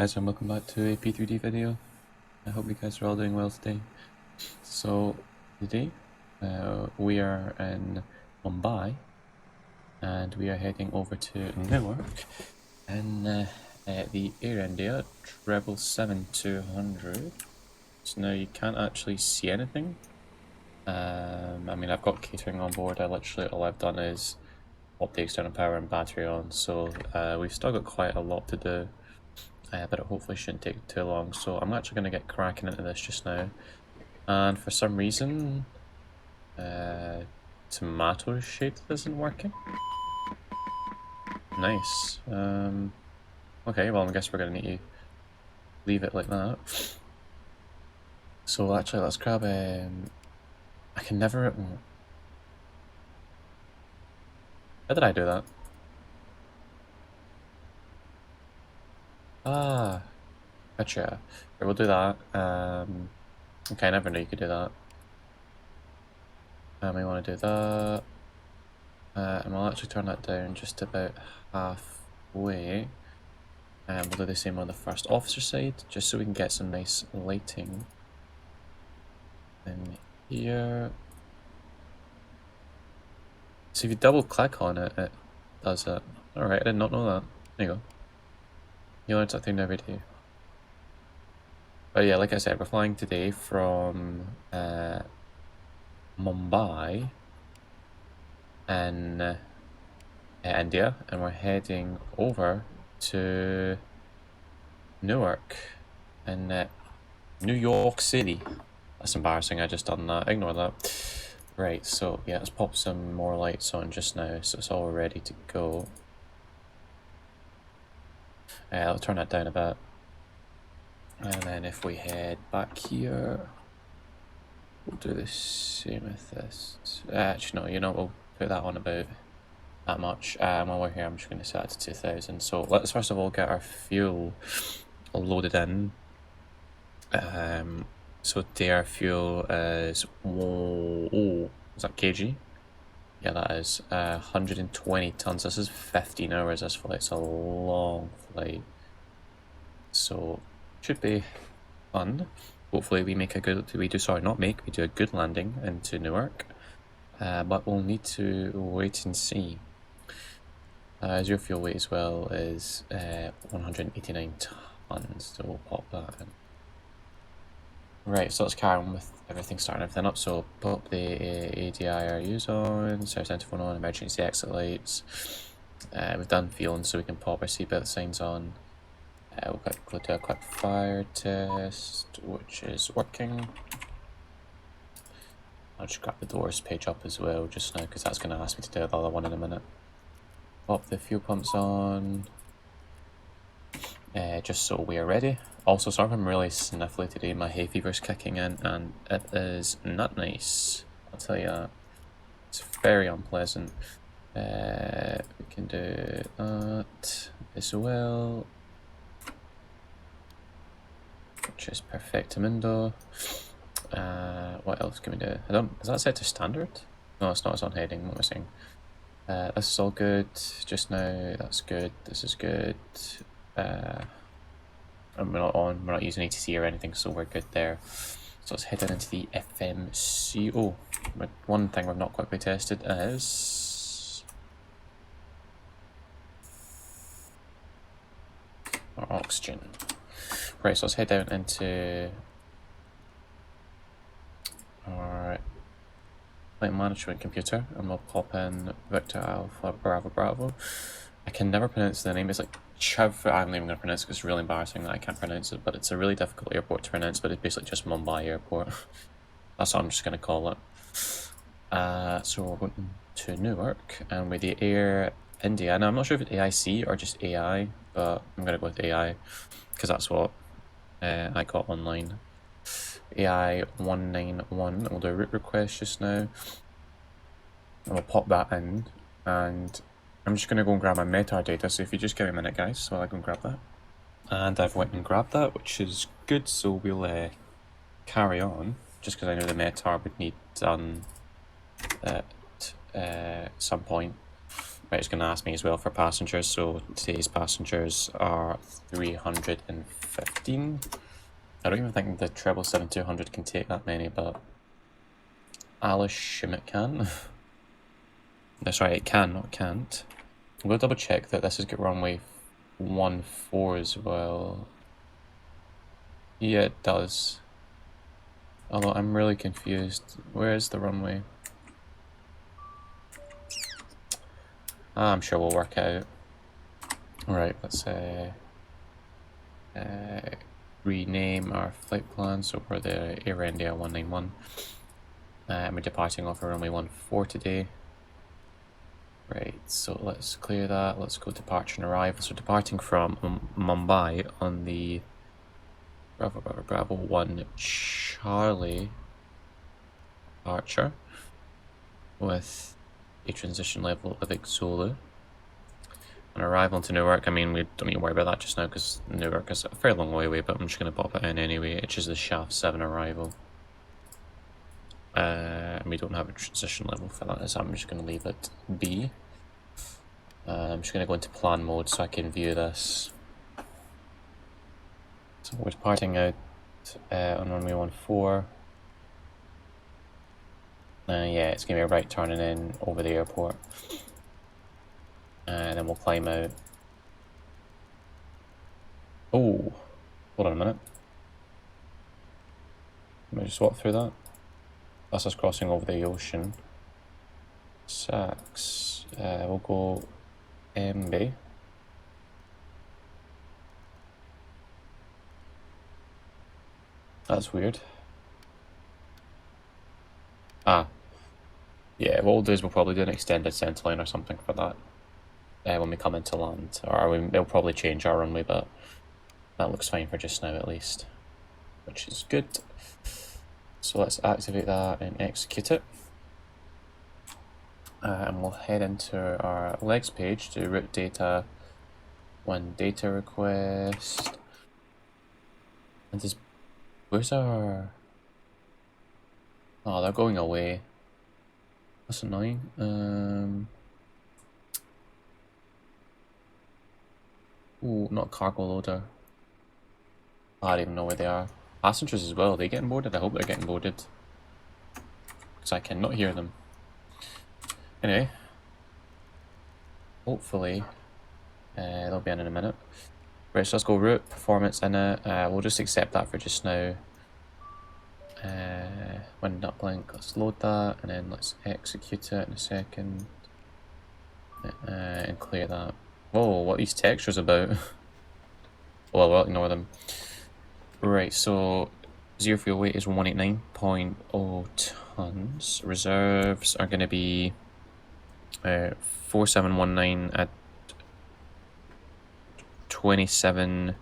guys, and welcome back to a P3D video. I hope you guys are all doing well today. So today we are in Mumbai and we are heading over to Newark in the Air India 777-200. So now you can't actually see anything. I mean, I've got catering on board. All I've done is pop the external power and battery on, so we've still got quite a lot to do. But it hopefully shouldn't take too long, so I'm actually going to get cracking into this just now. And for some reason, Tomatoshade isn't working. Nice. Okay, well I guess we're going to need to leave it like that. So actually let's grab I can never... How did I do that? Ah, gotcha. Right, we'll do that. Okay, I never knew you could do that. And we want to do that. And we'll actually turn that down just about halfway. And we'll do the same on the first officer side, just so we can get some nice lighting in here. So if you double click on it, it does it. Alright, I did not know that. There you go. You learn something every day. But yeah, like I said, we're flying today from Mumbai in India, and we're heading over to Newark in New York City. That's embarrassing, I just done that. Ignore that. Right, so yeah, let's pop some more lights on just now so it's all ready to go. I'll turn that down a bit. And then if we head back here, we'll do the same with this. Actually, no, you know, we'll put that on about that much. And while we're here, I'm just going to set it to 2000. So let's first of all get our fuel loaded in. So today our fuel is, is that kg? Yeah, that is 120 tons. This is 15 hours, this flight. It's a long flight. So, should be fun. Hopefully we make a good, we do a good landing into Newark. But we'll need to wait and see. As your fuel weight as well is 189 tons, so we'll pop that in. Right, so let's carry on with starting everything up. So pop the ADIRUs on, service interphone on, emergency exit lights. We've done fueling, so we can pop our seatbelt signs on. We'll go do a quick fire test, which is working. I'll just grab the doors page up as well just now, because that's going to ask me to do the other one in a minute. Pop the fuel pumps on, just so we are ready. Also, sorry if I'm really sniffly today, my hay fever's kicking in and it is not nice, I'll tell you that. It's very unpleasant. We can do that as well, which is perfectamundo. What else can we do? Is that set to standard? No, it's not, it's on heading, what am I saying? This is all good just now, that's good, this is good. And we're not using ATC or anything, so we're good there. So let's head into the FMCO. But one thing we've not quite tested is our oxygen. Right, so let's head down into our flight management computer and we'll pop in Victor Alpha Bravo Bravo. I can never pronounce the name. It's like Chav. I'm not even going to pronounce it because it's really embarrassing that I can't pronounce it, but it's a really difficult airport to pronounce, but it's basically just Mumbai Airport. That's what I'm just going to call it. So we're going to Newark, and with the Air India. Now, I'm not sure if it's AIC or just AI, but I'm going to go with AI, because that's what I got online. AI 191. We'll do a route request just now. And we'll pop that in, and I'm just going to go and grab my metadata, so if you just give me a minute guys while I go and grab that. And I've went and grabbed that, which is good, so we'll carry on, just because I know the metar would need done at some point. Right, it's going to ask me as well for passengers, so today's passengers are 315. I don't even think the 777-200 can take that many, but I'll assume it can. That's right, it can, not can't. I'm going to double check that this has got runway 14 as well. Yeah, it does. Although I'm really confused. Where is the runway? I'm sure we'll work it out. Alright, let's rename our flight plan. So we're the Air India 191. We're departing off of runway 14 today. Right, so let's clear that. Let's go departure and arrival. So departing from Mumbai on the Bravo 1 Charlie departure with a transition level of Zulu. On arrival into Newark, I mean, we don't need to worry about that just now because Newark is a fairly long way away, but I'm just going to pop it in anyway. It's just the Shaft 7 arrival. And we don't have a transition level for that, so I'm just going to leave it be. I'm just going to go into plan mode so I can view this. So we're departing out on runway 14. Yeah, it's going to be a right turning in over the airport. And then we'll climb out. Oh, hold on a minute. Let me just walk through that. That's us crossing over the ocean. 6. We'll go MB. That's weird. Ah. Yeah, what we'll do is we'll probably do an extended centerline or something for that. When we come into land. Or they'll probably change our runway, but that looks fine for just now at least. Which is good. So let's activate that and execute it. And we'll head into our legs page to route data, one data request. And where's our... Oh, they're going away. That's annoying. Ooh, not cargo loader. I don't even know where they are. Passengers as well, are they getting boarded? I hope they're getting boarded. Because I cannot hear them. Anyway. Hopefully, they'll be in a minute. Right, so let's go route, performance in it. We'll just accept that for just now. Wind uplink, let's load that, and then let's execute it in a second. And clear that. Whoa, what are these textures about? Well, we'll ignore them. Right, so zero fuel weight is 189.0 tons. Reserves are going to be 4719 at 27.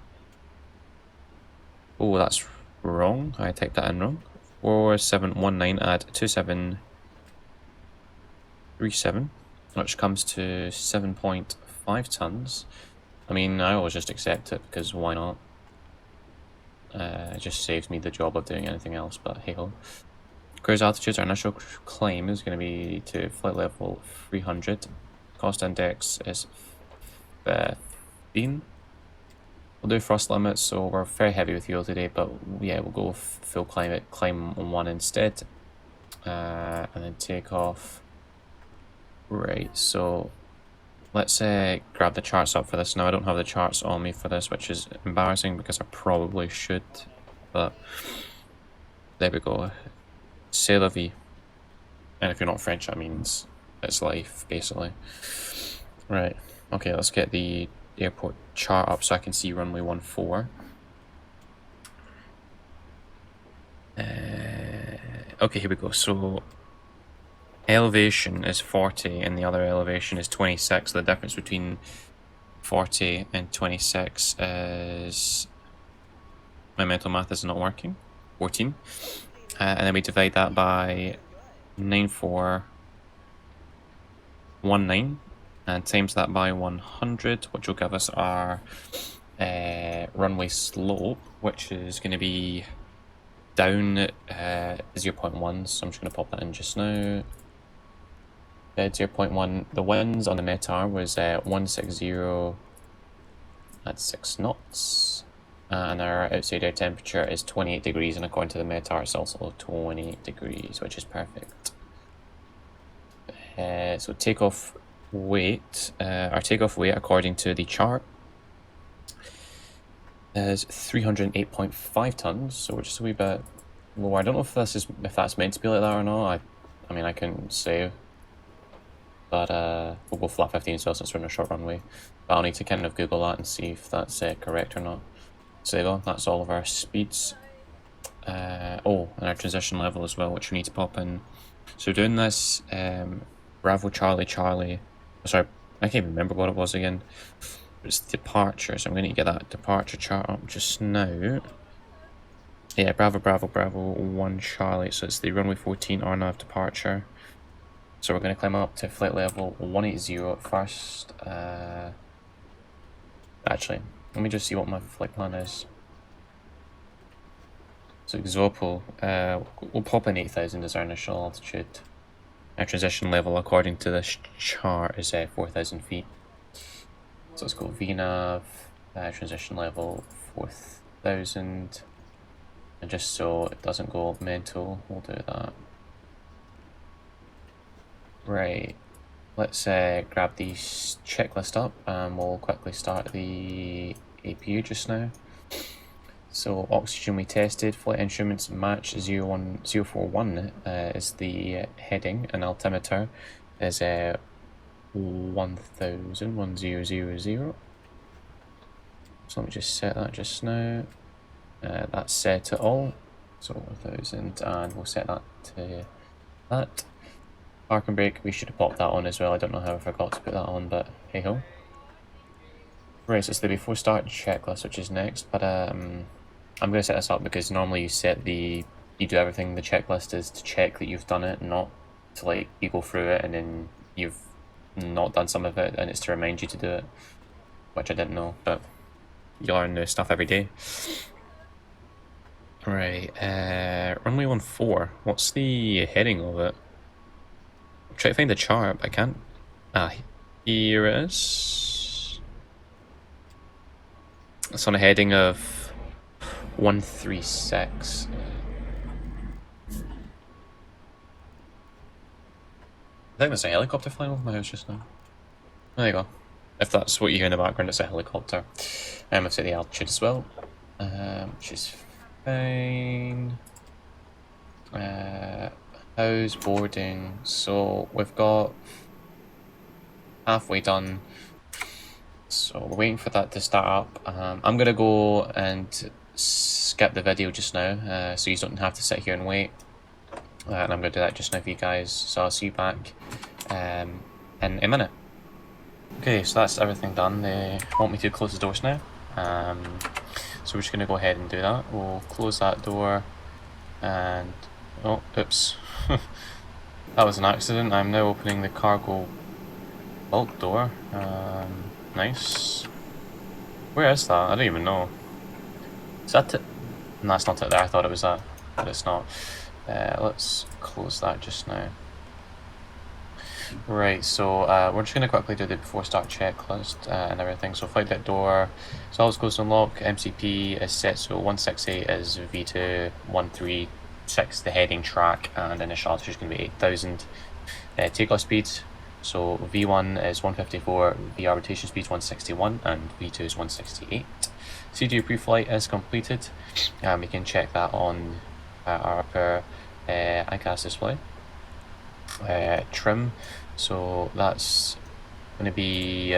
Oh, that's wrong. I typed that in wrong. 4719 at 2737, which comes to 7.5 tons. I mean, I always just accept it because why not? It just saves me the job of doing anything else, but hey ho. Cruise altitude, our initial claim is going to be to flight level 300. Cost index is 15. We'll do thrust limits, so we're very heavy with fuel today, but yeah, we'll go full climb 1 instead. And then take off. Right, so let's grab the charts up for this. Now I don't have the charts on me for this, which is embarrassing because I probably should, but there we go. C'est la vie. And if you're not French, that means it's life, basically. Right, okay, let's get the airport chart up so I can see runway 14. Okay, here we go. So elevation is 40 and the other elevation is 26. The difference between 40 and 26 is, my mental math is not working, 14. And then we divide that by 9419 and times that by 100, which will give us our runway slope, which is going to be down 0.1. So I'm just going to pop that in just now. 0.1. The winds on the METAR was 160 at 6 knots. And our outside air temperature is 28 degrees, and according to the METAR, it's also 28 degrees, which is perfect. So takeoff weight, our takeoff weight according to the chart is 308.5 tons, so we're just a wee bit lower. I don't know if that's meant to be like that or not. I mean, I couldn't say, but we'll go flat 15 so since we're in a short runway. But I'll need to kind of Google that and see if that's correct or not. So there you go, that's all of our speeds. Oh, and our transition level as well, which we need to pop in. So we're doing this Bravo Charlie Charlie. Sorry, I can't even remember what it was again. It's departure, so I'm going to get that departure chart up just now. Yeah, Bravo Bravo Bravo 1 Charlie, so it's the runway 14 RNAV departure. So we're going to climb up to flight level 180 first. Actually, let me just see what my flight plan is. So Exopol, we'll pop in 8,000 as our initial altitude. Our transition level according to this chart is 4,000 feet. So let's go VNAV, transition level 4,000. And just so it doesn't go mental, we'll do that. Right, let's grab the checklist up and we'll quickly start the APU just now. So oxygen we tested, flight instruments match 041 is the heading, and altimeter is 1000. So let me just set that just now. That's set to all, so 1000, and we'll set that to that. Park and brake, we should have popped that on as well. I don't know how I forgot to put that on, but hey ho. Right, so it's the before start checklist, which is next, but I'm going to set this up because normally you do everything. The checklist is to check that you've done it, not to like you go through it and then you've not done some of it, and it's to remind you to do it, which I didn't know, but you learn new stuff every day. Right, runway 14, what's the heading of it? I'm trying to find the chart, but I can't. Ah, here it is. It's on a heading of 136. I think there's a helicopter flying over my house just now. There you go. If that's what you hear in the background, it's a helicopter. I've set the altitude as well, which is fine. How's boarding? So we've got halfway done. So we're waiting for that to start up. I'm gonna go and skip the video just now, so you don't have to sit here and wait. And I'm gonna do that just now for you guys. So I'll see you back in a minute. Okay, so that's everything done. They want me to close the doors now. So we're just gonna go ahead and do that. We'll close that door and oh, oops. That was an accident. I'm now opening the cargo bulk door. Nice. Where is that? I don't even know. Is that it? No, that's not it there. I thought it was that, but it's not. Let's close that just now. Right, so we're just going to quickly do the before start checklist and everything. So flight deck door, so always closed and lock. MCP is set, so 168 is V2, 136 the heading track, and initial altitude is going to be 8,000. Takeoff speeds, so V1 is 154, VR rotation speed is 161, and V2 is 168. CDU pre-flight is completed. We can check that on our upper ICAS display. Trim, so that's going to be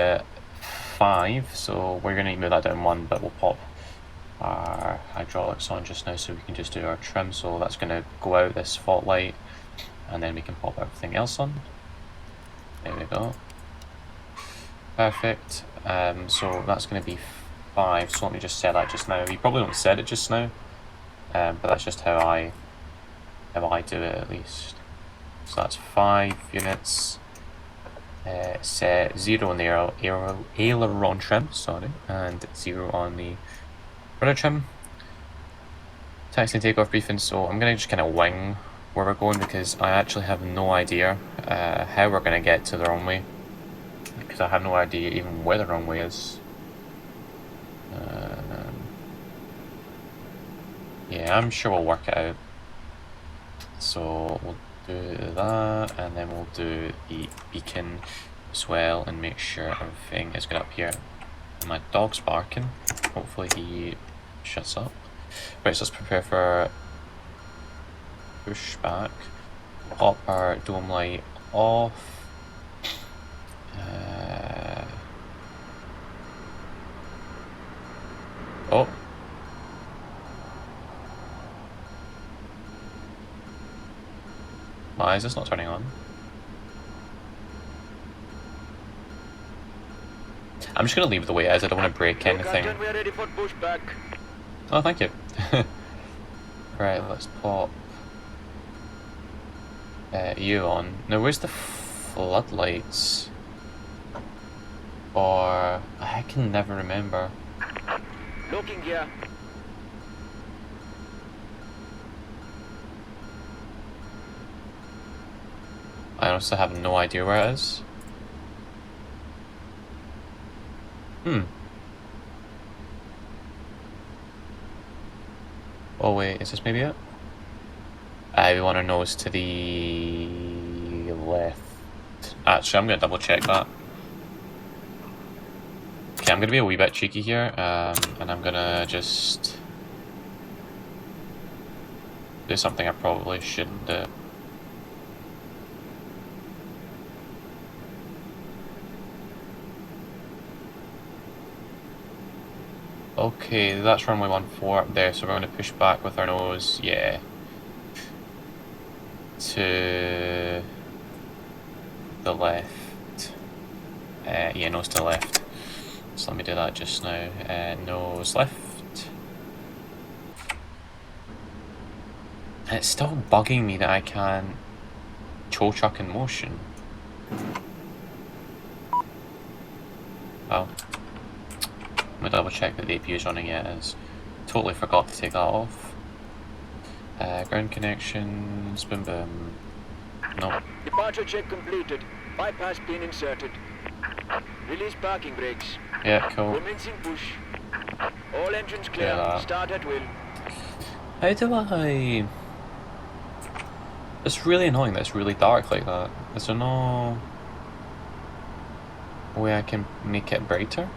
5, so we're going to move that down 1, but we'll pop our hydraulics on just now so we can just do our trim. So that's going to go out this fault light, and then we can pop everything else on. There we go. Perfect. So that's going to be 5, so let me just set that just now. You probably don't set it just now, but that's just how I do it at least. So that's 5 units. Set 0 on the aileron trim, sorry, and 0 on the rudder trim. Taxi and takeoff briefing, so I'm going to just kind of wing where we're going, because I actually have no idea how we're going to get to the runway, because I have no idea even where the runway is. Yeah, I'm sure we'll work it out. So we'll do that, and then we'll do the beacon as well, and make sure everything is good up here. My dog's barking. Hopefully he shuts up. Right, so let's prepare for pushback. Pop our dome light off. Oh. Why is this not turning on? I'm just going to leave it the way it is. I don't want to break anything. Captain, we are ready for pushback. Oh, thank you. Right, let's pop you on. Now, where's the floodlights? Or I can never remember. Looking here. I honestly have no idea where it is. Oh wait, is this maybe it? We want our nose to the left. Actually, I'm going to double check that. Okay, I'm going to be a wee bit cheeky here, and I'm going to just do something I probably shouldn't do. Okay, that's runway 14 up there, so we're going to push back with our nose, yeah. To the left. Yeah, nose to the left. So let me do that just now. Nose left. And it's still bugging me that I can't tow truck in motion. Oh. I'm gonna double check that the APU is running yet. As totally forgot to take that off. Ground connections, boom boom. No. Departure check completed. Bypass pin inserted. Release parking brakes. Yeah, cool. Commencing push. All engines clear. Yeah. Start at will. How do I... It's really annoying that it's really dark like that. Is there no way I can make it brighter?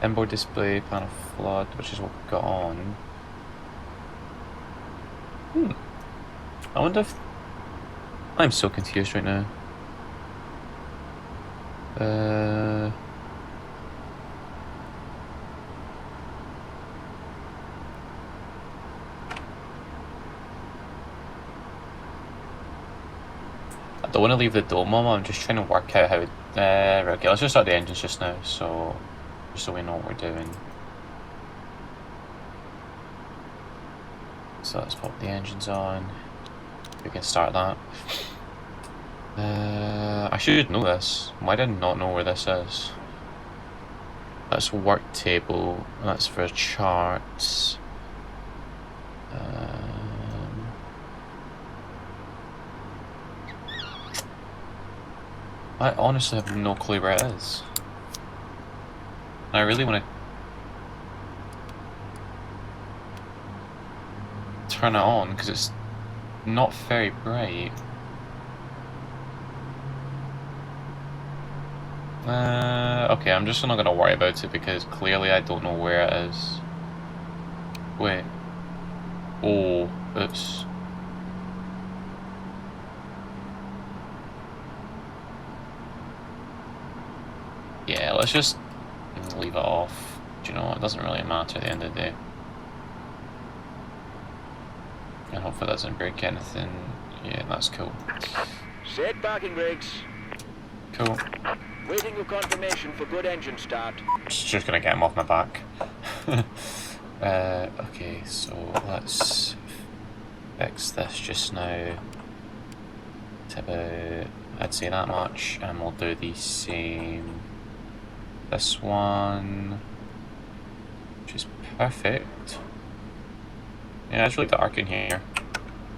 Inboard display, panel flood, which is what we've got on. I wonder if... I'm so confused right now. I don't want to leave the dome on, I'm just trying to work out how it... right, okay, let's just start the engines just now, so we know what we're doing. So let's pop the engines on. We can start that. I should know this. Why did I not know where this is? That's work table. That's for charts. I honestly have no clue where it is. I really want to turn it on because it's not very bright. Okay, I'm just not gonna worry about it because clearly I don't know where it is. Wait. Oh, oops. Yeah, let's just leave it off. Do you know what? It doesn't really matter at the end of the day. And hopefully that doesn't break anything. Yeah, that's cool. Set parking brakes. Cool. Waiting for confirmation for good engine start. Just gonna get him off my back. Okay, so let's fix this just now. To about, I'd say that much, and we'll do the same. This one, which is perfect. Yeah, it's really dark in here.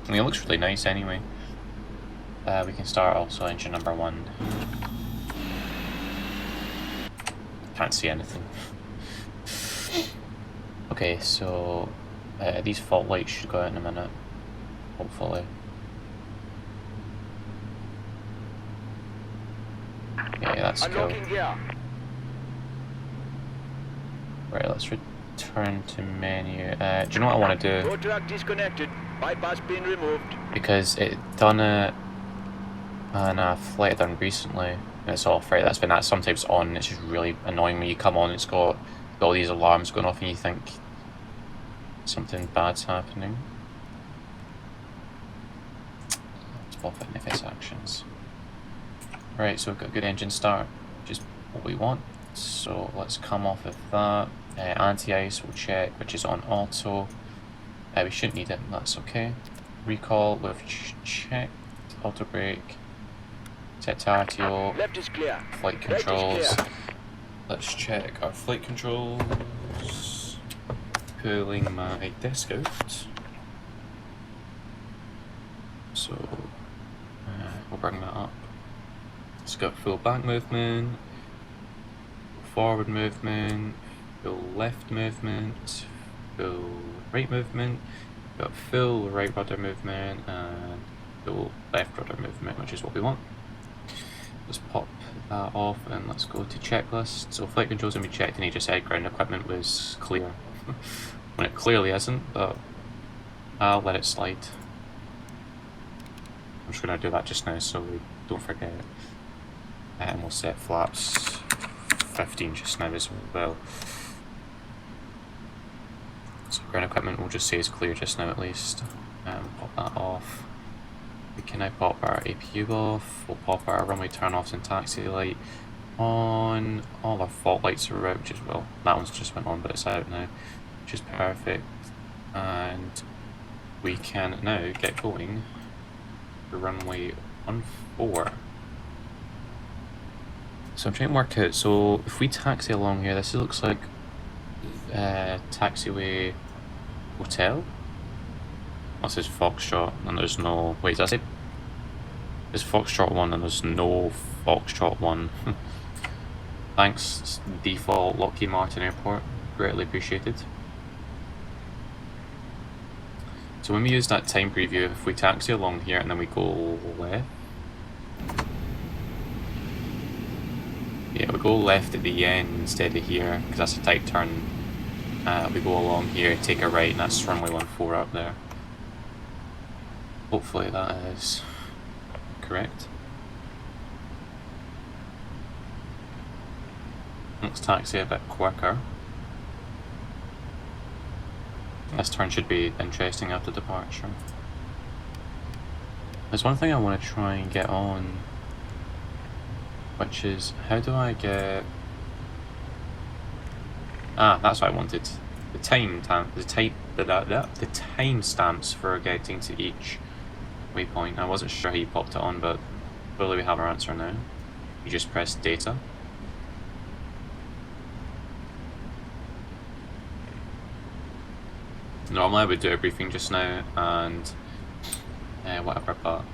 I mean, it looks really nice anyway. We can start also engine number 1. Can't see anything. Okay, so these fault lights should go out in a minute, hopefully. Yeah, that's cool. Unlocking gear. Right, let's return to menu. Do you know what I want to do? Road track disconnected. Bypass pin removed. Because it done it on a flight I done recently, and it's off, right? That's sometimes on. It's just really annoying when you come on. It's got all these alarms going off, and you think something bad's happening. Let's pop it in FS actions. Right, so we've got a good engine start, which is what we want. So let's come off of that. Anti-ice we'll check, which is on auto. We shouldn't need it, that's okay. Recall, we've checked. Auto brake. Set to RTO. Left is clear. Flight controls. Let's check our flight controls. Pulling my desk out. So we'll bring that up. It's got full back movement, forward movement, full left movement, full right movement, got full right rudder movement, and full left rudder movement, which is what we want. Let's pop that off and let's go to checklist. So flight controls can be checked, and he just said ground equipment was clear. When it clearly isn't, but I'll let it slide. I'm just going to do that just now so we don't forget. And we'll set flaps 15 just now as well. So ground equipment will just say it's clear just now at least. Pop that off. We can now pop our APU off. We'll pop our runway turn offs and taxi light on. All our fault lights are out, which is, well, that one's just went on, but it's out now, which is perfect. And we can now get going to runway 14. So I'm trying to work out, so if we taxi along here, this looks like taxiway hotel. This is Foxtrot, and there's no, wait, does it? There's Foxtrot 1 and there's no Foxtrot 1. Thanks, default Lockheed Martin Airport, greatly appreciated. So when we use that time preview, if we taxi along here and then we go left, yeah, we go left at the end instead of here, because that's a tight turn. We go along here, take a right, and that's runway 14 up there. Hopefully that is correct. Let's taxi a bit quicker. This turn should be interesting after departure. There's one thing I want to try and get on, which is, how do I get... Ah, that's what I wanted. The time stamps for getting to each waypoint. I wasn't sure how you popped it on, but clearly we have our answer now. You just press data. Normally I would do a briefing just now and whatever, but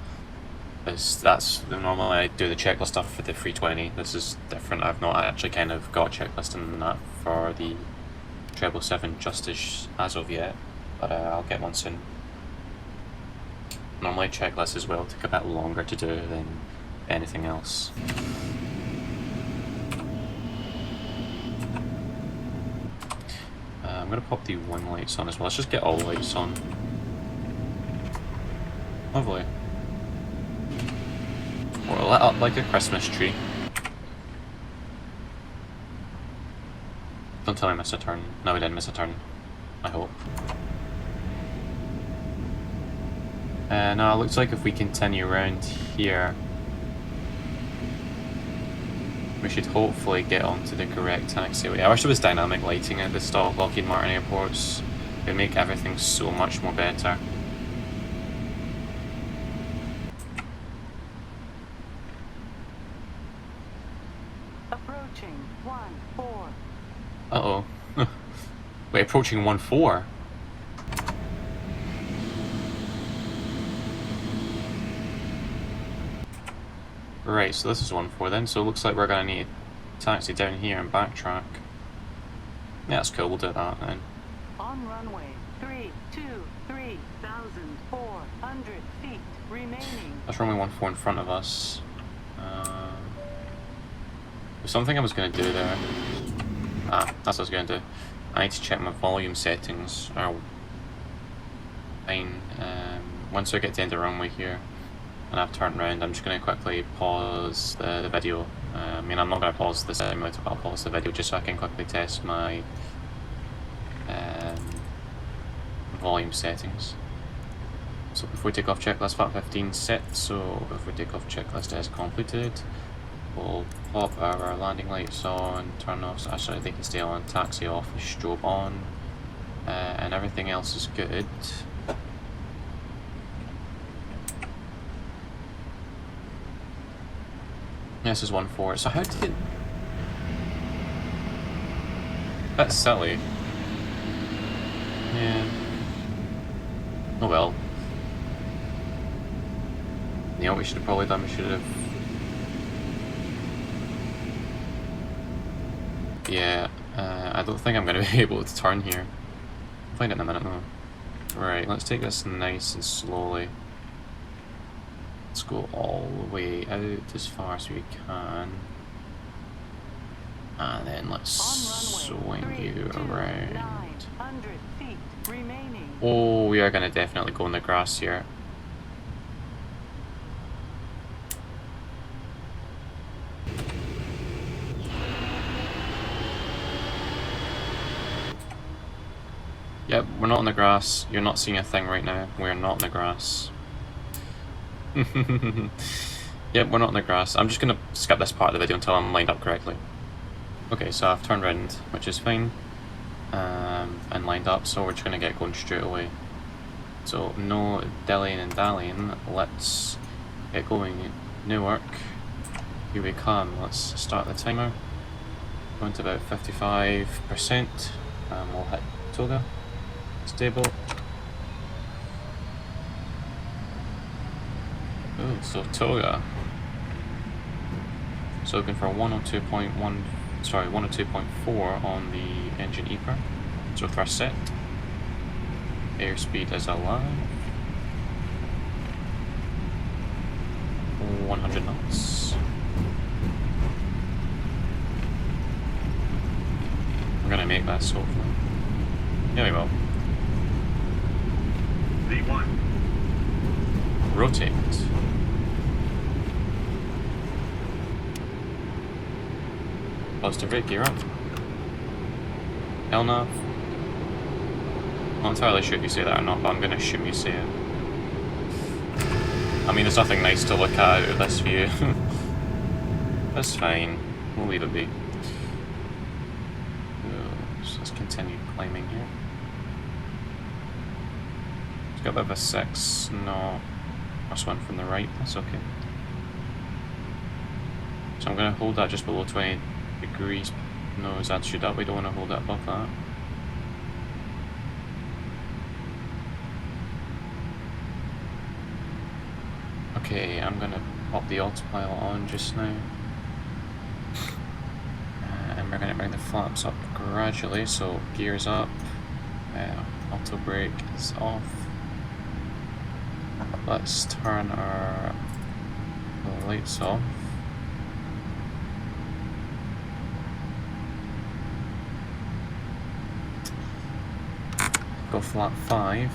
that's normally I do the checklist stuff for the 320. This is different. I've not actually kind of got a checklist in that for the 777 just as of yet, but I'll get one soon. Normally checklists as well take a bit longer to do than anything else. I'm going to pop the wing lights on as well. Let's just get all lights on. Lovely. We're lit up like a Christmas tree. Don't tell me I missed a turn. No, we didn't miss a turn. I hope. Now it looks like if we continue around here, we should hopefully get onto the correct taxiway. I wish there was dynamic lighting at the stock Lockheed Martin airports. It would make everything so much more better. Approaching 14. Uh-oh. Wait, approaching 14? Right, so this is 1-4 then, so it looks like we're going to need to taxi down here and backtrack. Yeah, that's cool, we'll do that then. On runway 3,400 feet remaining. That's runway 14 in front of us. There's something I was going to do there. That's what I was going to do. I need to check my volume settings are fine. Once I get to the end of the runway here and I've turned around, I'm just going to quickly pause the video. I mean, I'm not going to pause the simulator, but I'll pause the video just so I can quickly test my volume settings. So before we take off checklist FAT 15 set, so before we take off checklist is completed, we'll pop our landing lights on, turn off, actually they can stay on, taxi off, strobe on, and everything else is good. This is 1-4, so how did it... That's silly. Yeah. Oh well. You know what we should have probably done? We should have... Yeah, I don't think I'm going to be able to turn here. I'll find it in a minute though. Right, let's take this nice and slowly. Let's go all the way out as far as we can. And then let's swing you around. Oh, we are going to definitely go in the grass here. Yep, we're not on the grass. You're not seeing a thing right now. We're not in the grass. Yep, we're not in the grass. I'm just going to skip this part of the video until I'm lined up correctly. Okay, so I've turned around, which is fine. And lined up, so we're just going to get going straight away. So no dillying and dallying, let's get going. Newark, here we come. Let's start the timer. Going to about 55%, and we'll hit Toga. Stable. Ooh, so Toga. So looking for 102.1, sorry, 102.4 on the engine EPR. So thrust set. Airspeed is alive. 100 knots. We're gonna make that so hopefully. Yeah, we will. V1. Rotate. Positive rate, gear up. LNAV. Not entirely sure if you say that or not, but I'm going to assume you say it. I mean, there's nothing nice to look at out of this view. That's fine. We'll leave it be. So let's continue climbing here. It's got a bit of a 6. No. Must went from the right. That's okay. So I'm going to hold that just below 20 degrees nose attitude up. We don't want to hold it above that. Okay, I'm going to pop the autopilot on just now. And we're going to bring the flaps up gradually, so gears up, auto brake is off. Let's turn our lights off. Go flap 5.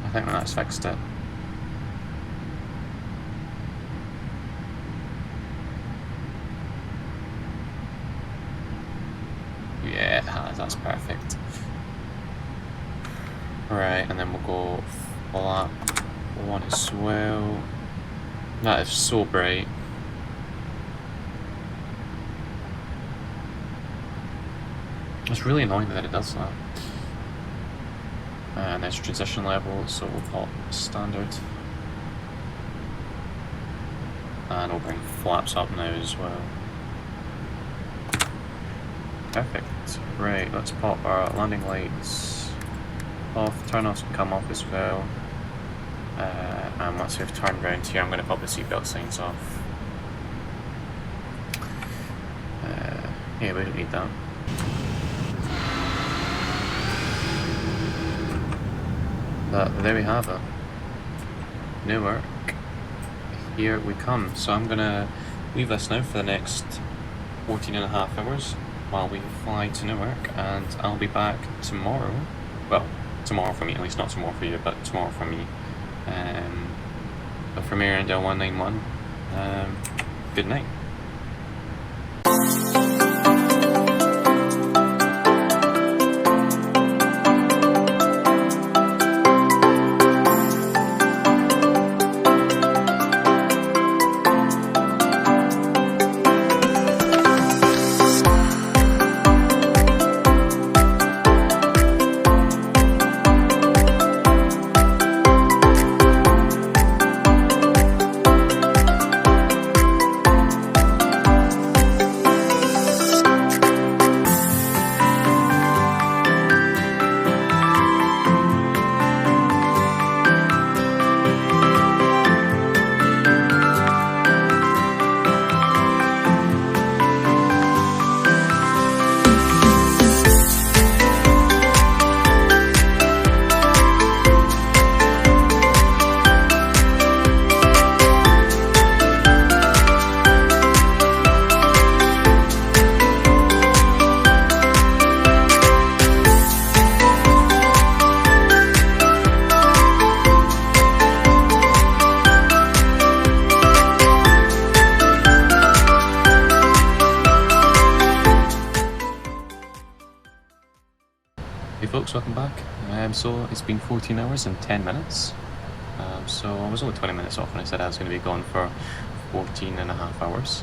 I think that's fixed it. Yeah, it has, that's perfect. Right, and then we'll go flap 1 as well. That is so bright. It's really annoying that it does that. And there's transition level, so we'll pop standard. And we'll bring flaps up now as well. Perfect. Right, let's pop our landing lights off. Turn offs can come off as well. And once we've turned around here, I'm going to pop the seatbelt signs off. Yeah, we don't need that. But there we have it. Newark. Here we come. So I'm going to leave this now for the next 14.5 hours while we fly to Newark, and I'll be back tomorrow. Well, tomorrow for me, at least not tomorrow for you, but tomorrow for me. But from here into 191, good night. Hey folks, welcome back. So it's been 14 hours and 10 minutes. So I was only 20 minutes off when I said I was going to be gone for 14.5 hours.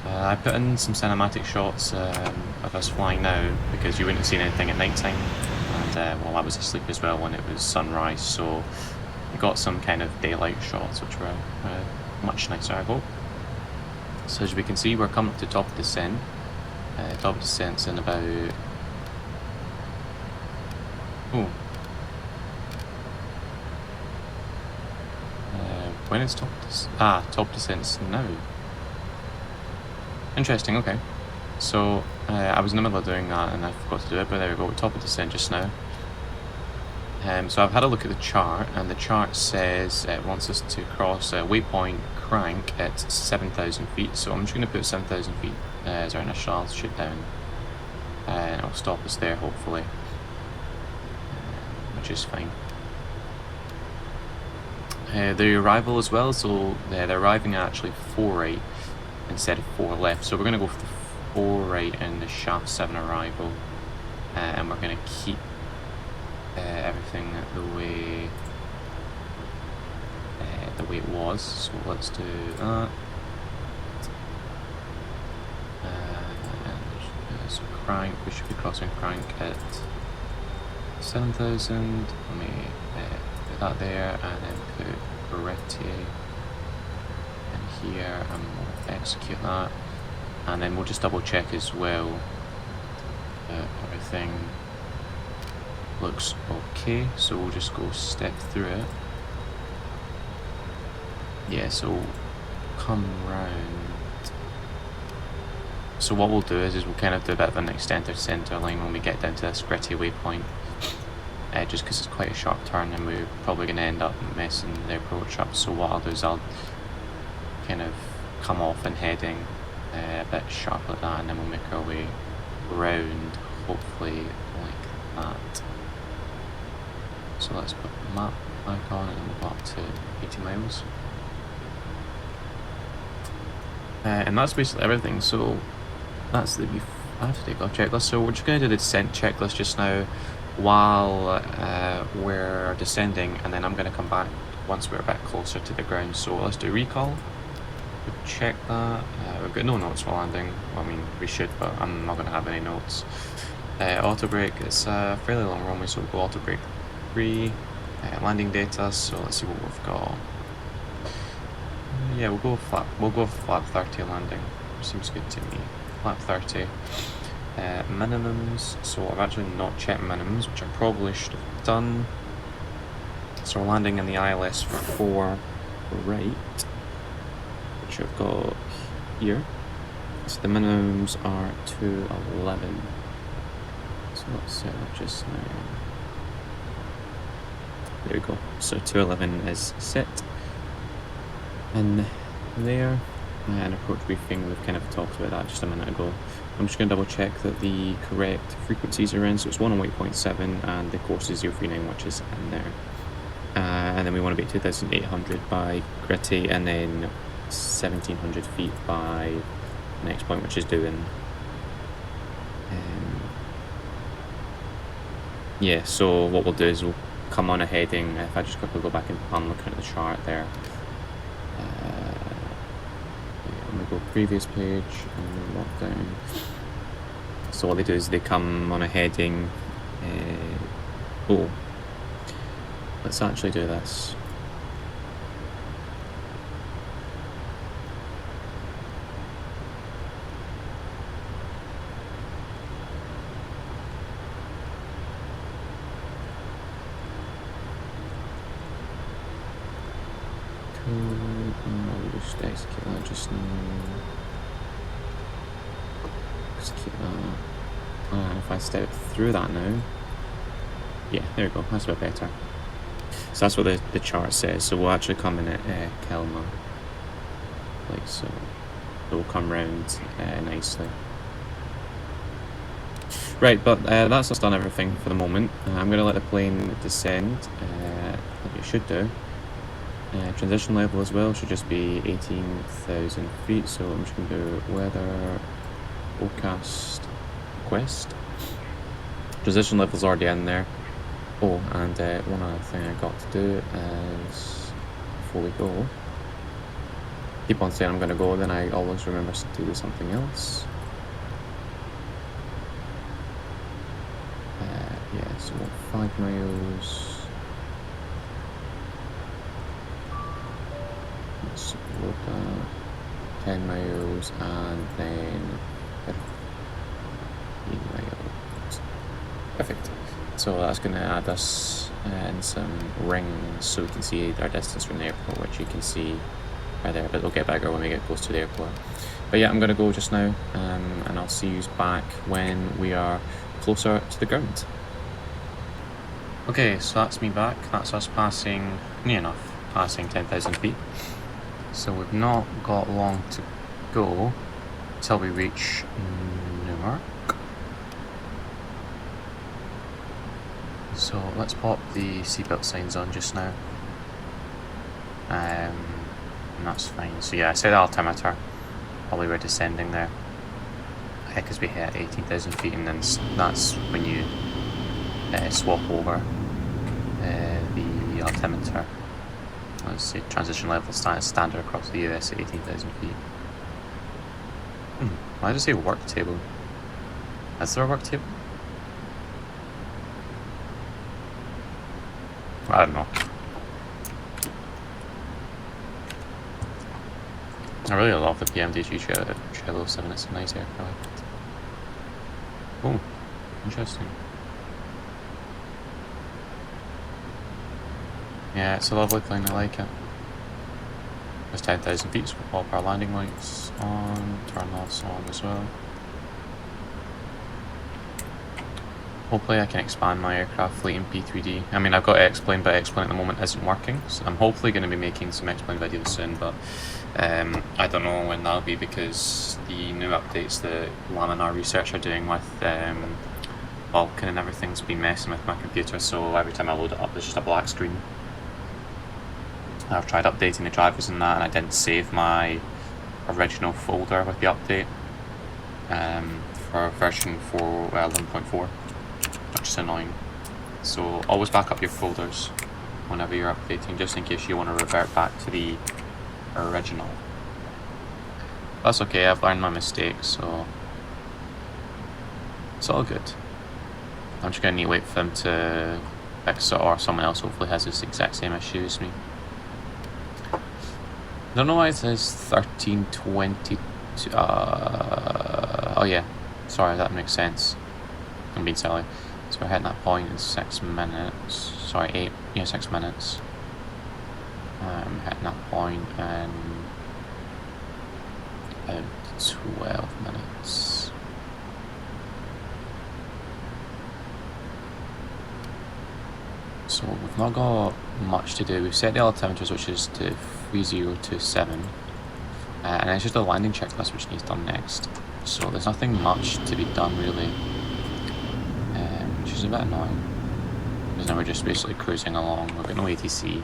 I put in some cinematic shots of us flying now because you wouldn't have seen anything at night time, and well, I was asleep as well when it was sunrise, so we got some kind of daylight shots which were much nicer, I hope. So as we can see, we're coming up to top of descent. Top of descent's in about... Oh. When is top descent's now. Interesting, okay. So, I was in the middle of doing that and I forgot to do it, but there we go, we're top of descent just now. So I've had a look at the chart, and the chart says it wants us to cross waypoint crank at 7,000 feet, so I'm just going to put 7,000 feet as our initial altitude down, and it'll stop us there hopefully. Which is fine. The arrival as well, so they're arriving at actually 4 right instead of 4 left, so we're going to go for the 4 right in the shaft 7 arrival, and we're going to keep everything the way it was, so let's do that. So crank, we should be crossing crank at 7,000, let me put that there, and then put Berretti in here, and we'll execute that, and then we'll just double check as well that everything looks okay, so we'll just go step through it. Yeah, so come round. So what we'll do is we'll kind of do a bit of an extended centre line when we get down to this gritty waypoint, just because it's quite a sharp turn and we're probably going to end up messing the approach up. So what I'll do is I'll kind of come off and heading a bit sharp like that, and then we'll make our way round, hopefully like that. So let's put the map back on and then we'll go up to 80 miles. And that's basically everything. So that's the I have to take off checklist. So we're just going to do the descent checklist just now while we're descending, and then I'm going to come back once we're a bit closer to the ground. So let's do recall. We'll check that. We've got no notes while landing. Well, I mean, we should, but I'm not going to have any notes. Auto brake, it's a fairly long runway, so we'll go auto brake 3. Landing data, so let's see what we've got. Yeah, we'll go flap 30 landing. Seems good to me. Flap 30. Minimums, so I've actually not checked minimums, which I probably should have done. So we're landing in the ILS 4 right, which I've got here. So the minimums are 211. So let's set that just now. There we go. So 211 is set. And there, and approach briefing, we've kind of talked about that just a minute ago. I'm just going to double check that the correct frequencies are in. So it's 108.7 and the course is 039, which is in there. And then we want to be 2,800 by gritty, and then 1,700 feet by the next point, which is doing. Yeah, so what we'll do is we'll come on a heading. If I just quickly go back and I'm looking at the chart there. Let me go previous page and lock down. So what they do is they come on a heading. Oh, let's actually do this. I'll just execute that just now. Execute that. And if I step through that now, yeah, there we go. That's a bit better. So that's what the chart says. So we'll actually come in at Kelma, like so. So we'll come round nicely. Right, but that's just done everything for the moment. I'm going to let the plane descend, like it should do. Transition level as well should just be 18,000 feet, so I'm just going to do weather forecast request. Transition level's already in there. Oh, and one other thing I got to do is, before we go, keep on saying I'm going to go, then I always remember to do something else. Yeah, so 5 miles. Let's load that. 10 miles and then 15 miles. Perfect. So that's going to add us in some rings so we can see our distance from the airport, which you can see right there, but it'll get bigger when we get close to the airport. But yeah, I'm going to go just now, and I'll see you back when we are closer to the ground. Okay, so that's me back. That's us passing, near enough, passing 10,000 feet. So we've not got long to go till we reach Newark. So let's pop the seatbelt signs on just now. And that's fine. So yeah, I set the altimeter while we were descending there. Because we hit 18,000 feet, and then that's when you swap over the altimeter. Let's see, transition level standard across the US at 18,000 feet. Why does it say work table? Is there a work table? I don't know. I really love the PMDG Shadow 7, it's a nice aircraft. Oh, interesting. Yeah, it's a lovely plane, I like it. There's 10,000 feet, so we'll pop our landing lights on, turn those on as well. Hopefully I can expand my aircraft fleet in P3D. I mean, I've got X-Plane, but X-Plane at the moment isn't working, so I'm hopefully going to be making some X-Plane videos soon, but I don't know when that'll be, because the new updates that Laminar Research are doing with Vulkan and everything's been messing with my computer, so every time I load it up there's just a black screen. I've tried updating the drivers and that, and I didn't save my original folder with the update for version 1.4, which is annoying. So always back up your folders whenever you're updating, just in case you want to revert back to the original. That's okay, I've learned my mistakes, so it's all good. I'm just going to need to wait for them to fix it, or someone else hopefully has this exact same issue as me. I don't know why it says 1322. Oh yeah, sorry, that makes sense. I'm being silly. So we're hitting that point in 6 minutes. Sorry, 8, yeah, 6 minutes. Hitting that point in about 12 minutes. So we've not got much to do. We've set the altimeters, which is to 3027, and it's just a landing checklist which needs done next. So there's nothing much to be done really, which is a bit annoying. Because now we're just basically cruising along. We've got no ATC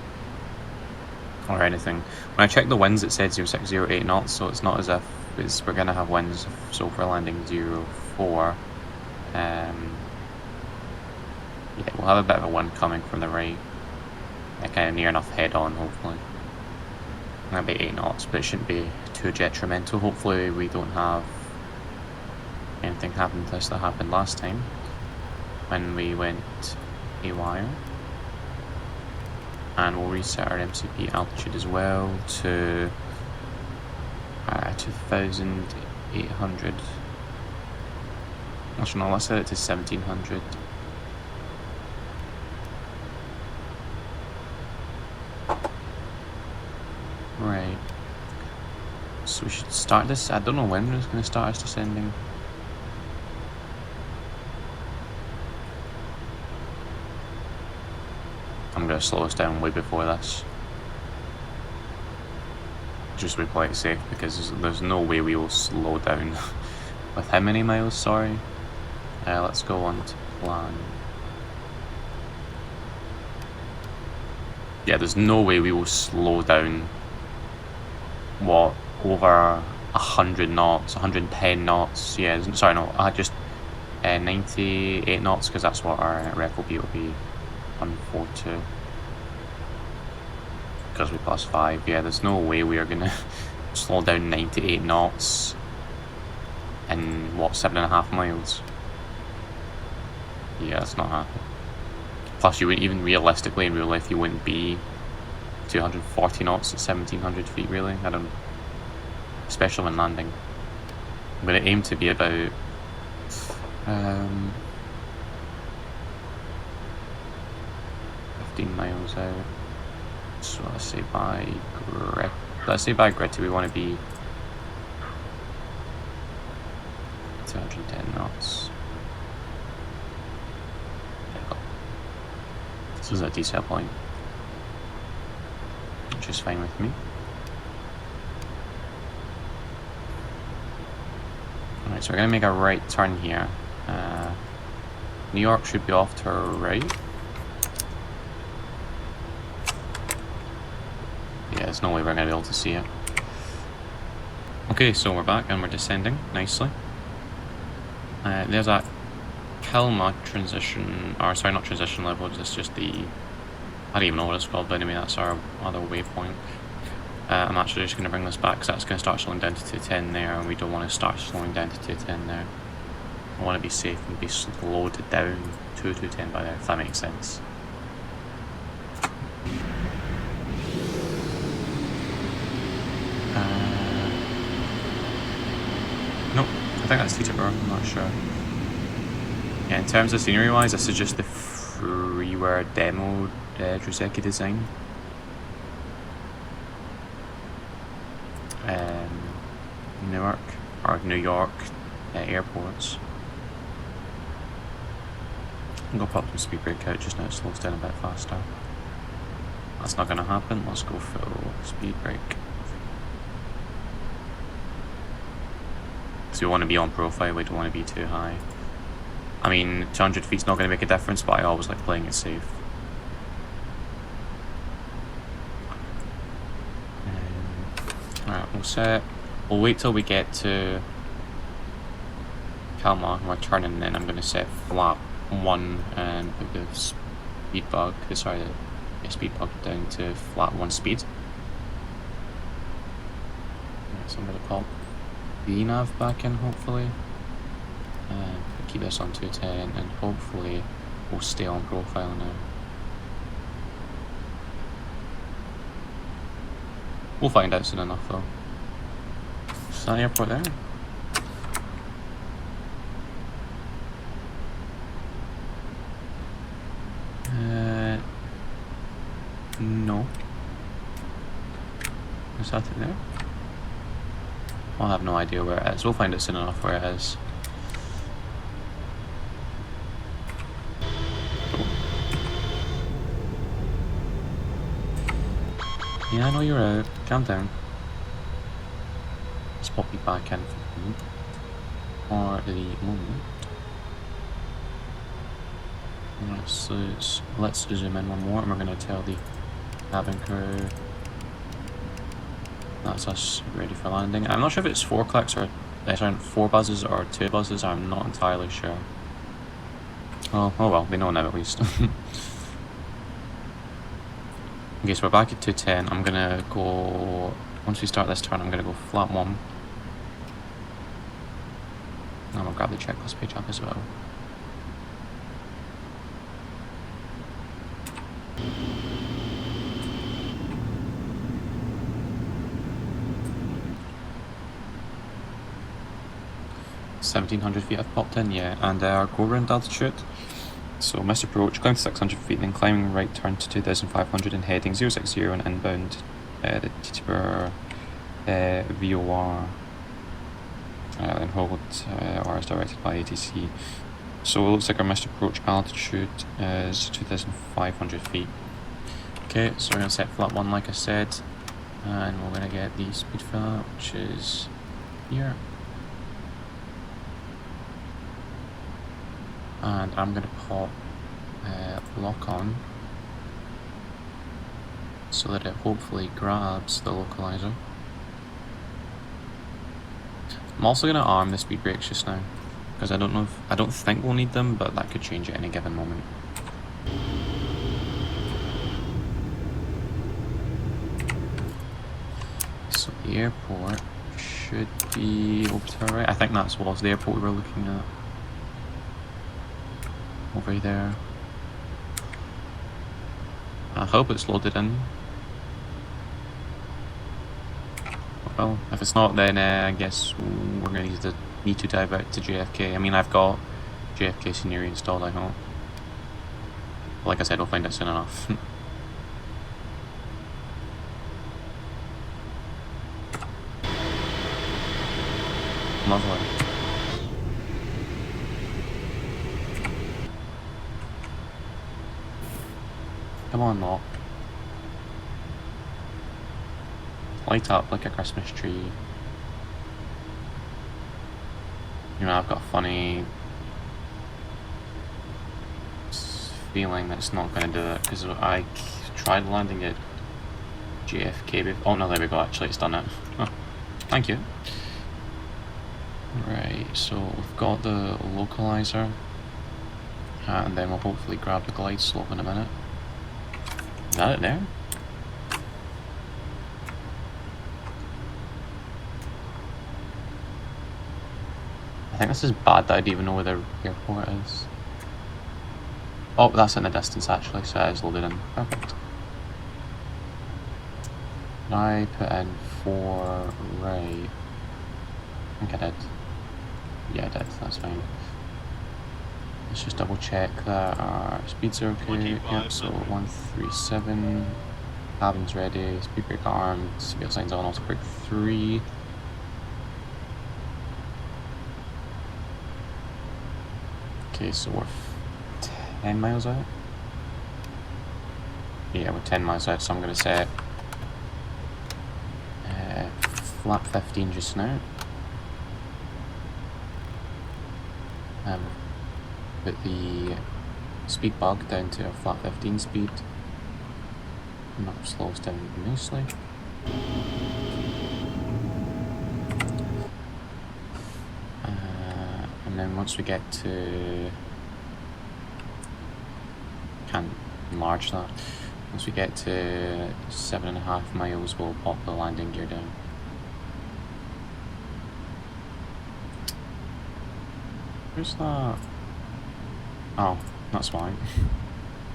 or anything. When I checked the winds, it said 0608 knots, so it's not as if we're gonna have winds. So if we're landing 04. Yeah, we'll have a bit of a wind coming from the right. Kind of near enough head on, hopefully. That'll be 8 knots, but it shouldn't be too detrimental. Hopefully we don't have anything happen to us that happened last time when we went haywire. And we'll reset our MCP altitude as well to 2,800. Actually no, let's set it to 1,700. Right, so we should start this. I don't know when we're going to start us descending. I'm going to slow us down way before this, just to be quite safe, because there's no way we will slow down. With how many miles, sorry? Let's go on to plan. Yeah, there's no way we will slow down. What, over 100 knots, 110 knots, yeah, sorry, no, I just 98 knots, because that's what our rep will be 142, because we plus 5, yeah, there's no way we are going to slow down 98 knots in, what, 7.5 miles, yeah, that's not happening. Plus you wouldn't even realistically in real life, you wouldn't be 240 knots at 1,700 feet, really. I don't know. Especially when landing. I'm going to aim to be about 15 miles out. So let's say by grid we want to be 210 knots. There we go. This is a decel point, which is fine with me. Alright, so we're going to make a right turn here. Newark should be off to our right. Yeah, there's no way we're going to be able to see it. Okay, so we're back and we're descending nicely. There's that Kilma transition, or sorry, not transition level, it's just the, I don't even know what it's called, but anyway, that's our other waypoint. I'm actually just going to bring this back because that's going to start slowing down to 210 there, and we don't want to start slowing down to 210 there. I want to be safe and be slowed down to 210 by there, if that makes sense. Nope, I think that's Teterborough, I'm not sure. Yeah, in terms of scenery wise, this is just the Freeware demo Drzewiecki design. Newark or New York airports. I'm gonna pop some speed brake out just now, it slows down a bit faster. That's not gonna happen, let's go full speed brake. So we want to be on profile, we don't want to be too high. I mean, 200 feet's not gonna make a difference, but I always like playing it safe. Alright, we'll set. We'll wait till we get to Kalmar and we're turning, and then I'm going to set flat 1 and put the speed bug, sorry, the speed bug down to flat 1 speed. So I'm going to pop the nav back in, hopefully. Keep this on 210 and hopefully we'll stay on profile now. We'll find out soon enough though. Is that airport there? No. Is that it there? I'll have no idea where it is. We'll find it soon enough where it is. Yeah, I know you're out. Calm down. Let's pop you back in for the moment. Let's zoom in one more, and we're going to tell the cabin crew that's us ready for landing. I'm not sure if it's 4 clicks or 4 buzzes or 2 buzzes. I'm not entirely sure. Oh well, we know now at least. Okay, so we're back at 210. I'm gonna go, once we start this turn, I'm gonna go flat 1. And I'm gonna grab the checklist page up as well. $1,700 feet I've popped in, yeah, and our go round altitude. So missed approach, climb to 600 feet, then climbing right turn to 2,500 and heading 060 and inbound the Titibur VOR, then hold or is directed by ATC. So it looks like our missed approach altitude is 2,500 feet. Okay, so we're going to set flat 1 like I said, and we're going to get the speed filler, which is here. And I'm going to pop lock on so that it hopefully grabs the localizer. I'm also going to arm the speed brakes just now because I don't think we'll need them, but that could change at any given moment. So the airport should be over to our right. I think that was the airport we were looking at. Over there. I hope it's loaded in. Well, if it's not, then I guess we're going to need to dive out to JFK. I mean, I've got JFK scenery installed, I hope. Like I said, we'll find it soon enough. Lovely. Come on, lock. Light up like a Christmas tree. You know, I've got a funny feeling that it's not going to do it because I tried landing at JFK before. Oh no, there we go, actually it's done it. Oh, thank you. Right, so we've got the localizer and then we'll hopefully grab the glide slope in a minute. Is that it there? I think this is bad that I don't even know where the airport is. Oh, that's in the distance actually, so it is loaded in. Perfect. Can I put in 4 right? I think I did. Yeah, I did, that's fine. Let's just double check that our speeds are okay. Yep, so 137. Cabin's ready, speed brake armed, wheel signs on, auto brake 3. Okay, so we're 10 miles out? Yeah, we're 10 miles out, so I'm going to set flat 15 just now. Put the speed bug down to a flat 15 speed. And that slows down nicely. And then once we get to, can't enlarge that. Once we get to 7.5 miles, we'll pop the landing gear down. Where's that? Oh, that's why.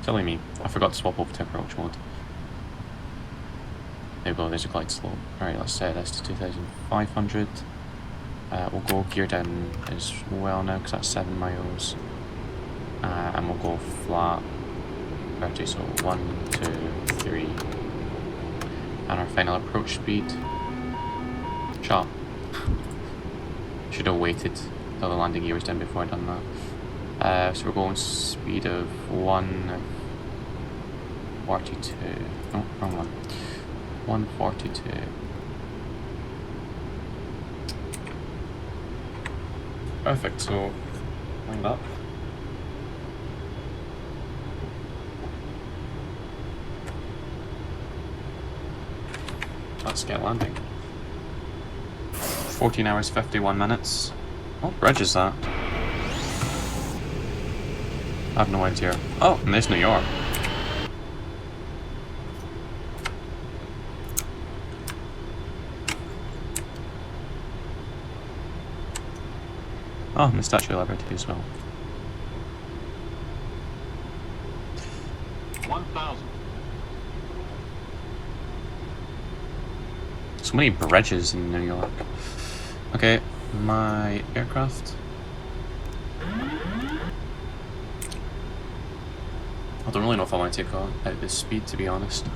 Silly me. I forgot to swap over to approach mode. There we go, there's a glide slope. Alright, let's set this to 2,500. We'll go gear down as well now because that's 7 miles. And we'll go flat 30, so 1, 2, 3. And our final approach speed. Sharp. Should have waited till the landing gear was done before I done that. So we're going speed of 142. No, wrong one. 142. Perfect, so wind up. Let's get landing. 14 hours, 51 minutes. What bridge is that? I have no idea. Oh, and there's New York. Oh, and the Statue of Liberty as well. 1,000. So many bridges in New York. Okay, my aircraft. I don't really know if I want to take out this speed, to be honest.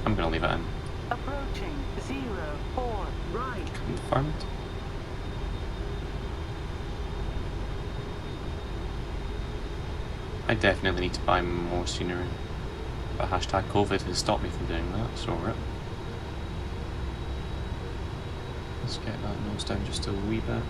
I'm gonna leave it in. Approaching 04 right. Confirmed. I definitely need to buy more scenery, but hashtag COVID has stopped me from doing that, so rip. Let's get that nose down just a wee bit.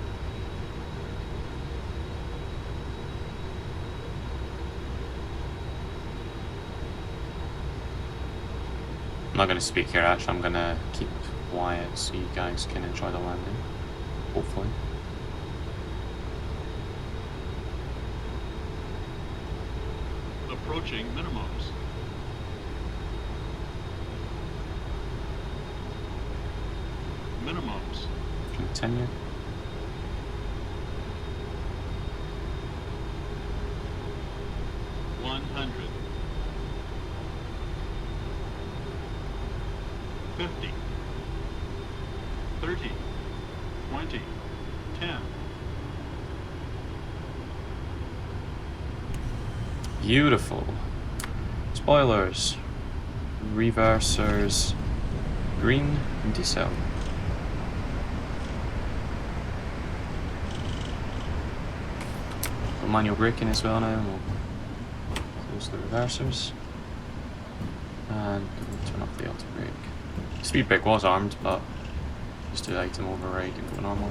I'm not going to speak here actually, I'm going to keep quiet so you guys can enjoy the landing, hopefully. Approaching minimums. Minimums. Continue. $100. 50. 30. 20. 10. Beautiful. Spoilers. Reversers. Green. Decel. Manual braking as well now. We'll close the reversers. And we'll turn off the auto brake. Speed brake was armed, but just do the item override and go normal.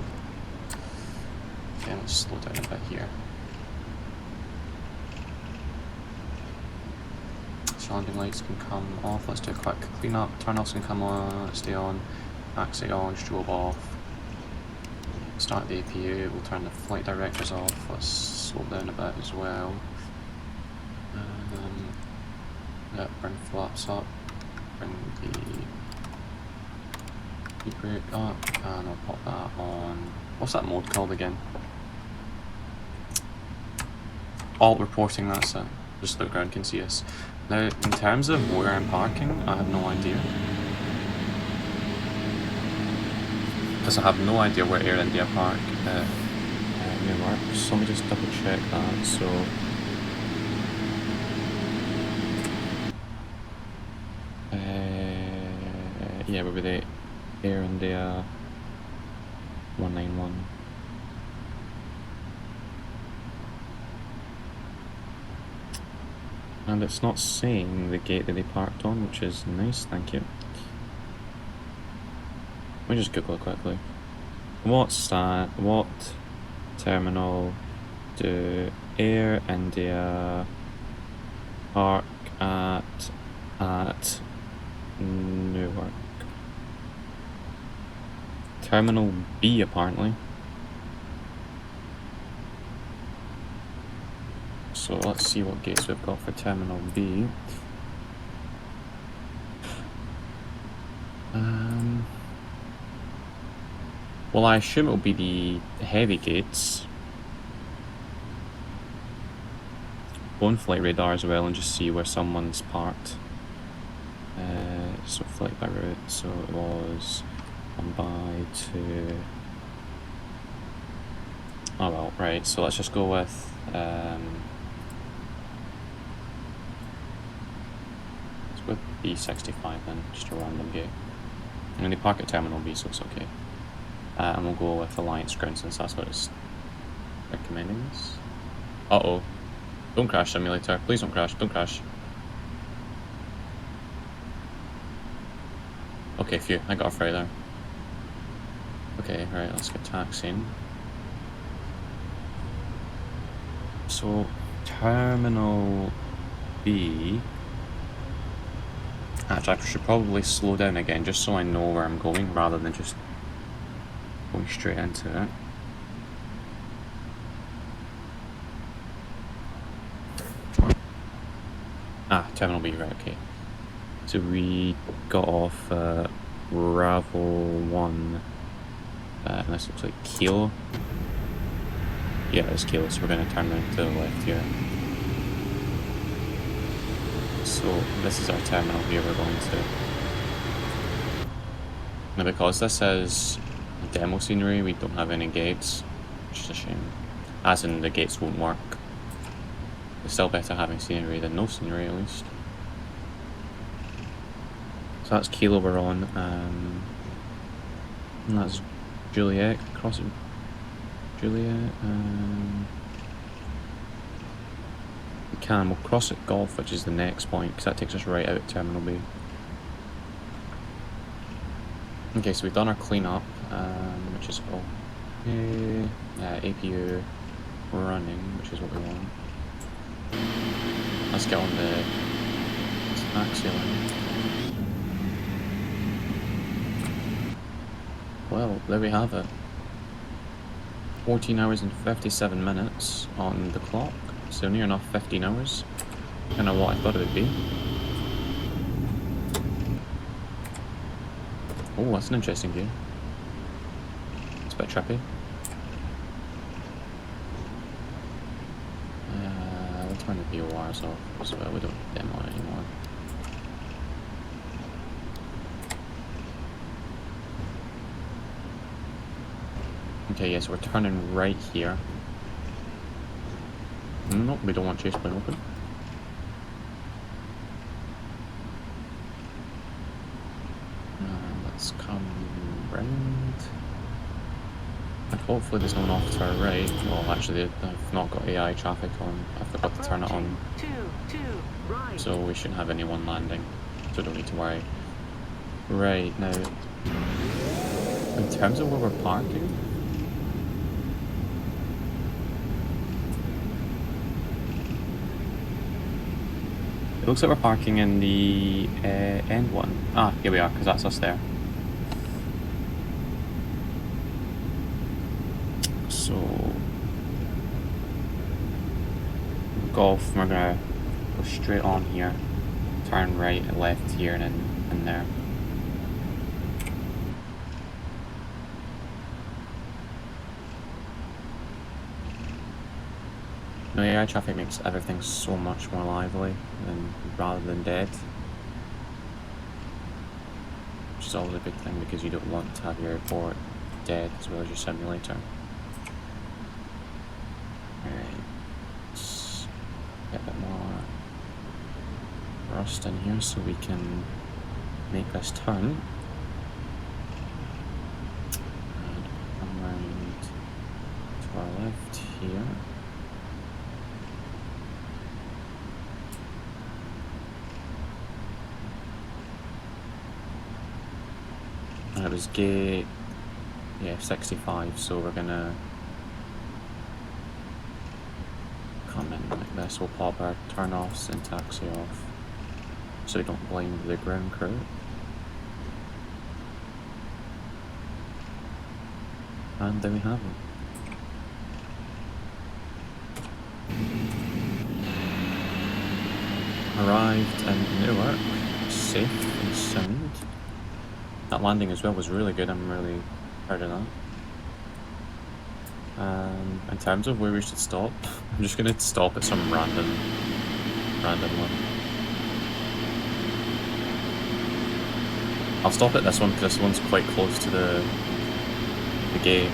Okay, let's slow down a bit here. Landing lights can come off. Let's do a quick clean up. Turn offs can come on, stay on. Axis on, strobe off. Start the APU. We'll turn the flight directors off. Let's slow down a bit as well. Bring flaps up. Bring the brake up, and I'll pop that on. What's that mode called again? Alt reporting. That's it. Just so the ground can see us. Now, in terms of where I'm parking, I have no idea. Because I have no idea where Air India park Newark. So let me just double check that. So, yeah, we're with the Air India 191. And it's not saying the gate that they parked on, which is nice, thank you. Let me just Google it quickly. What terminal do Air India park at Newark? Terminal B, apparently. So let's see what gates we've got for Terminal B. Well, I assume it'll be the heavy gates. Go on flight radar as well and just see where someone's parked. So flight by route, so it was Mumbai to... Oh well, right, so let's just go with... B65 then, just a random gate. And they park at Terminal B, so it's okay. And we'll go with Alliance Ground since that's what it's recommending us. Uh-oh. Don't crash, simulator. Please don't crash. Don't crash. Okay, phew. I got a fray there. Okay, right, let's get taxiing. So, Terminal B... Actually, I should probably slow down again just so I know where I'm going rather than just going straight into it. Ah, Terminal B, right, okay. So we got off Ravel 1, and this looks like Kilo. Yeah, it's Kilo, so we're going to turn around to the left here. So this is our terminal here we're going to. Now because this is demo scenery, we don't have any gates, which is a shame. As in the gates won't work. It's still better having scenery than no scenery at least. So that's Kilo we're on, and that's Juliet, crossing Juliet, we'll cross at Golf, which is the next point, because that takes us right out at Terminal B. Okay, so we've done our cleanup, which is okay. APU running, which is what we want. Let's get on the taxi line. Well, there we have it. 14 hours and 57 minutes on the clock. So near enough 15 hours. Kind of what I thought it would be. Oh, that's an interesting view. It's a bit trippy. We'll turn the VORs off as well. We don't demo it anymore. Okay, yes, we're turning right here. Nope, we don't want Chaseplane open. Let's come round. And hopefully there's no one off to our right. Well, actually, I've not got AI traffic on. I forgot to turn it on. So we shouldn't have anyone landing. So don't need to worry. Right, now, in terms of where we're parking, it looks like we're parking in the end one. Ah, here we are, because that's us there. So, Golf, we're going to go straight on here, turn right and left here and in there. No, AI traffic makes everything so much more lively rather than dead. Which is always a good thing because you don't want to have your airport dead as well as your simulator. Alright, let's get a bit more rust in here so we can make this turn. And come around to our left here. And it was gate, yeah, 65, so we're gonna come in like this. We'll pop our turn offs and taxi off so we don't blind the ground crew. And there we have it. Arrived in Newark, safe and sound. That landing as well was really good, I'm really proud of that. In terms of where we should stop, I'm just going to stop at some random one. I'll stop at this one because this one's quite close to the gate.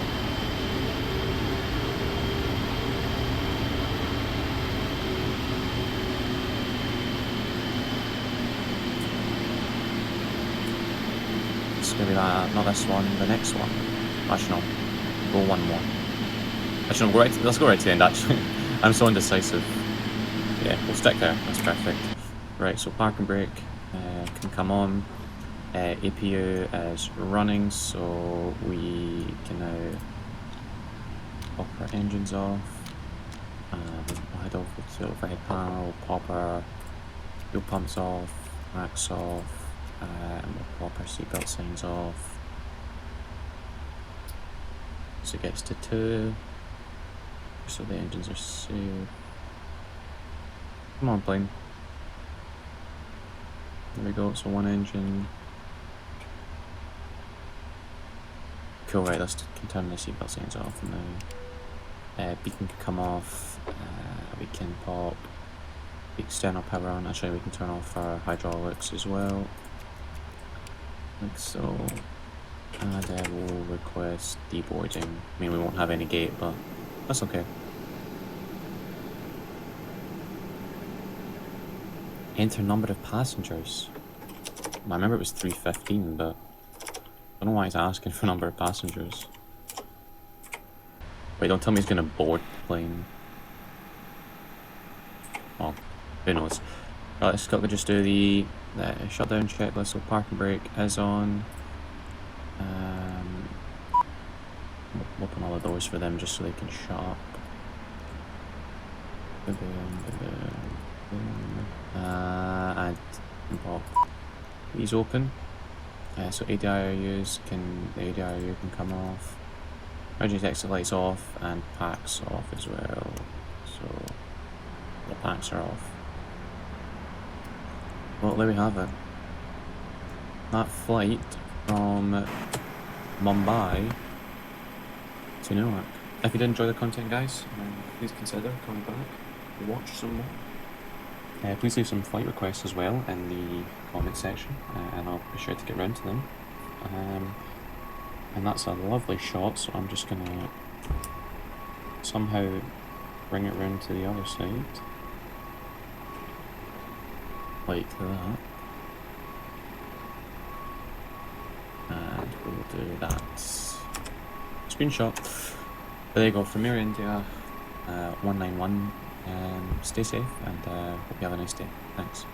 gonna be that. Not this one. The next one. Actually, no. Go one more. Actually, no, let's go right to the end. Actually, I'm so indecisive. Yeah, we'll stick there. That's perfect. Right. So parking brake can come on. APU is running, so we can now pop our engines off. We'll head over to the overhead panel, pop our fuel pumps off, racks off, and we'll pop our seatbelt signs off. So it gets to 2, so the engines are safe. Come on, plane. There we go, so 1 engine. Cool, right, let's turn the seatbelt signs off now. Beacon can come off, we can pop the external power on. Actually, we can turn off our hydraulics as well, like so. And we'll request deboarding. I mean, we won't have any gate, but that's okay. Enter number of passengers. I remember it was 315, but I don't know why he's asking for number of passengers. Wait, don't tell me he's gonna board the plane. Well, who knows. Right, let's quickly just do the shutdown checklist. So parking brake is on. We'll open all the doors for them just so they can shut up. And pop these open. So ADIRUs the ADIRU can come off. Emergency exit lights off and packs off as well. So the packs are off. Well, there we have it. That flight from Mumbai to Newark. If you did enjoy the content, guys, please consider coming back to watch some more. Please leave some flight requests as well in the comment section, and I'll be sure to get round to them. And that's a lovely shot, so I'm just gonna somehow bring it round to the other side, like that. And we'll do that. Screenshot. There you go, from Air India 191. Stay safe and hope you have a nice day. Thanks.